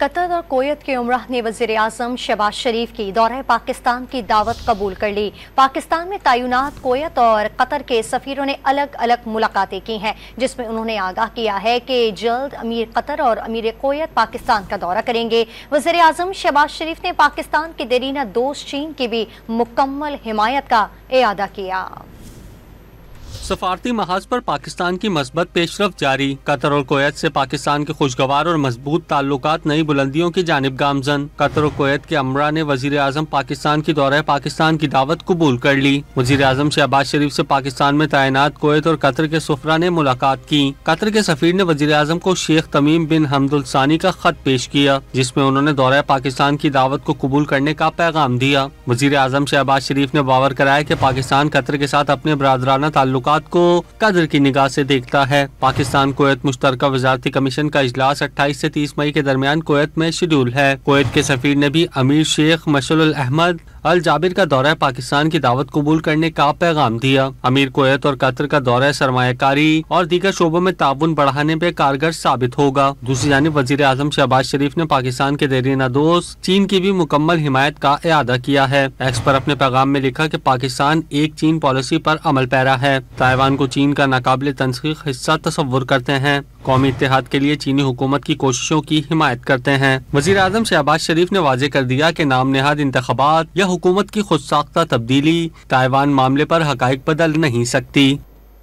قطر اور کویت کے عمرہ نے وزیر اعظم شہباز شریف کی دورہ پاکستان کی دعوت قبول کر لی۔ پاکستان میں تعینات کویت اور قطر کے سفیروں نے الگ الگ ملاقاتیں کی ہیں، جس میں انہوں نے آگاہ کیا ہے کہ جلد امیر قطر اور امیر کویت پاکستان کا دورہ کریں گے۔ وزیر اعظم شہباز شریف نے پاکستان کے دیرینہ دوست چین کی بھی مکمل حمایت کا اعادہ کیا۔ سفارتی محاذ پر پاکستان کی مثبت پیش رفت جاری۔ قطر اور کویت سے پاکستان کے خوشگوار اور مضبوط تعلقات نئی بلندیوں کی جانب گامزن۔ قطر اور کویت کے امراء نے وزیر اعظم پاکستان کی دورہ پاکستان کی دعوت قبول کر لی۔ وزیر اعظم شہباز شریف سے پاکستان میں تعینات کویت اور قطر کے سفراء نے ملاقات کی۔ قطر کے سفیر نے وزیر اعظم کو شیخ تمیم بن حمد الثانی کا خط پیش کیا، جس میں انہوں نے دورہ پاکستان کی دعوت کو قبول کرنے کا پیغام دیا۔ وزیر اعظم شہباز شریف نے باور کرایا کہ پاکستان قطر کے ساتھ اپنے برادرانہ تعلقات کو قدر کی نگاہ سے دیکھتا ہے۔ پاکستان کویت مشترکہ وزارتی کمیشن کا اجلاس 28 سے 30 مئی کے درمیان کویت میں شیڈول ہے۔ کویت کے سفیر نے بھی امیر شیخ مشعل الاحمد الجابر کا دورہ پاکستان کی دعوت قبول کرنے کا پیغام دیا۔ امیر کویت اور قطر کا دورہ سرمایہ کاری اور دیگر شعبوں میں تعاون بڑھانے پہ کارگر ثابت ہوگا۔ دوسری جانب وزیر اعظم شہباز شریف نے پاکستان کے دیرینہ دوست چین کی بھی مکمل حمایت کا اعادہ کیا ہے۔ ایکس پر اپنے پیغام میں لکھا کہ پاکستان ایک چین پالیسی پر عمل پیرا ہے، تائیوان کو چین کا ناقابل تنسیق حصہ تصور کرتے ہیں، قومی اتحاد کے لیے چینی حکومت کی کوششوں کی حمایت کرتے ہیں۔ وزیر اعظم شہباز شریف نے واضح کر دیا کہ نام نہاد انتخابات یا حکومت کی خود ساختہ تبدیلی تائیوان معاملے پر حقائق بدل نہیں سکتی۔